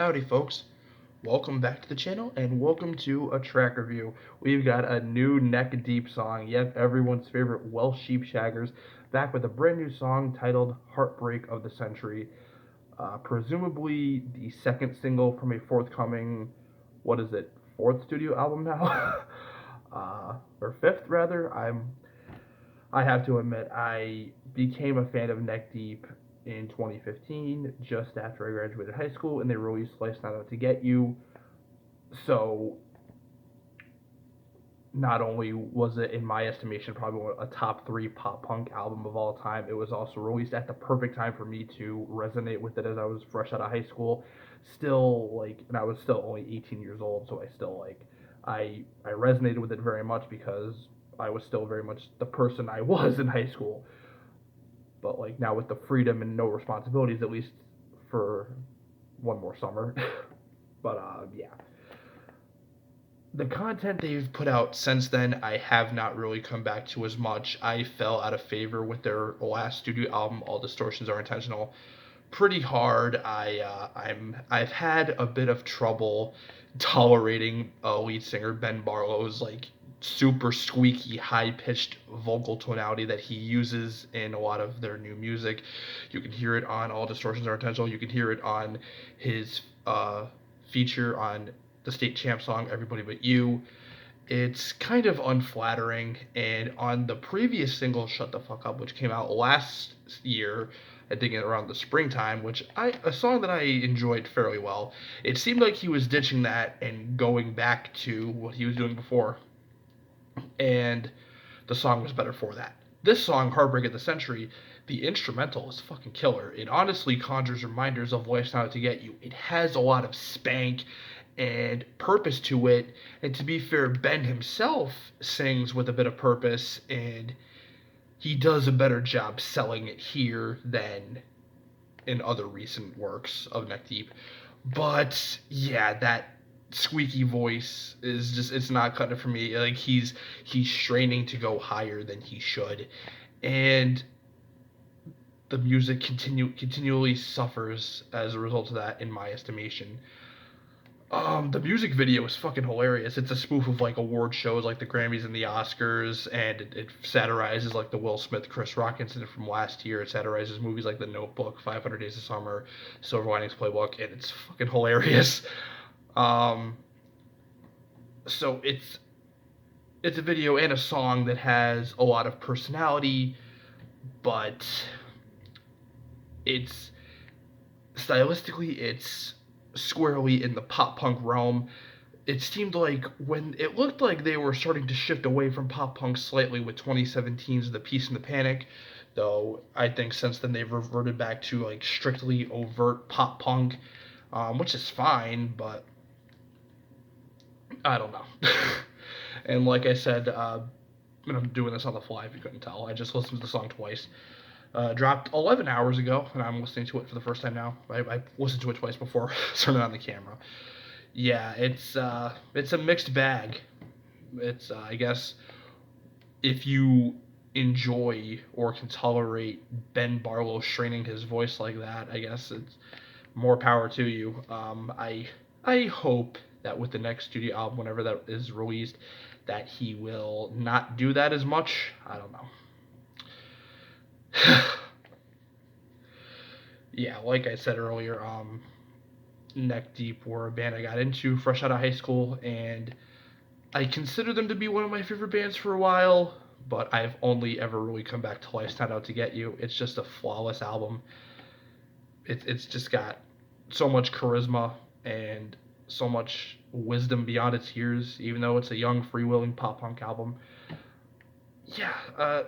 Howdy folks, welcome back to the channel and welcome to a track review. We've got a new neck deep song, yep, everyone's favorite Welsh sheep shaggers, back with a brand new song titled Heartbreak of the Century. Presumably the second single from a forthcoming, what is it, fourth studio album now? Or fifth rather. I have to admit, I became a fan of Neck Deep in 2015, just after I graduated high school, and they released Life's Not Out to Get You. So, not only was it, in my estimation, probably a top three pop punk album of all time, it was also released at the perfect time for me to resonate with it as I was fresh out of high school. Still, and I was still only 18 years old, so I resonated with it very much because I was still very much the person I was in high school. But now with the freedom and no responsibilities, at least for one more summer. But yeah, the content they've put out since then, I have not really come back to as much. I fell out of favor with their last studio album, All Distortions Are Intentional, pretty hard. I've had a bit of trouble tolerating lead singer Ben Barlow's super squeaky, high pitched vocal tonality that he uses in a lot of their new music. You can hear it on All Distortions Are Intentional. You can hear it on his feature on the State Champ song Everybody But You. It's kind of unflattering, and on the previous single Shut the Fuck Up, which came out last year, I think around the springtime, a song that I enjoyed fairly well, it seemed like he was ditching that and going back to what he was doing before, and the song was better for that. This song, Heartbreak of the Century, the instrumental is fucking killer. It honestly conjures reminders of Life's Not Out to Get You. It has a lot of spank and purpose to it. And to be fair, Ben himself sings with a bit of purpose, and he does a better job selling it here than in other recent works of Neck Deep. But yeah, that squeaky voice is just, it's not cutting it for me. He's straining to go higher than he should. And the music continually suffers as a result of that, in my estimation. The music video is fucking hilarious. It's a spoof of award shows like the Grammys and the Oscars, and it satirizes the Will Smith Chris Rock incident from last year. It satirizes movies like The Notebook, 500 Days of Summer, Silver Linings Playbook, and it's fucking hilarious. Um, so it's a video and a song that has a lot of personality, but it's stylistically it's squarely in the pop punk realm. It seemed like when it looked like they were starting to shift away from pop punk slightly with 2017's The Peace and the Panic, though I think since then they've reverted back to strictly overt pop punk, which is fine, but I don't know. And like I said, and I'm doing this on the fly if you couldn't tell, I just listened to the song twice. Dropped 11 hours ago, and I'm listening to it for the first time now. I listened to it twice before turning on the camera. Yeah, it's a mixed bag. It's I guess if you enjoy or can tolerate Ben Barlow straining his voice like that, I guess it's more power to you. I hope that with the next studio album, whenever that is released, that he will not do that as much. I don't know. Yeah, like I said earlier, Neck Deep were a band I got into fresh out of high school, and I consider them to be one of my favorite bands for a while, but I've only ever really come back to Life's Not Out to Get You. It's just a flawless album. It's just got so much charisma and so much wisdom beyond its years, even though it's a young, freewheeling pop punk album. Yeah,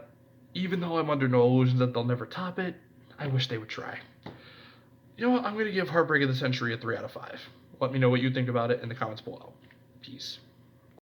even though I'm under no illusions that they'll never top it, I wish they would try. You know what? I'm going to give Heartbreak of the Century a 3 out of 5. Let me know what you think about it in the comments below. Peace.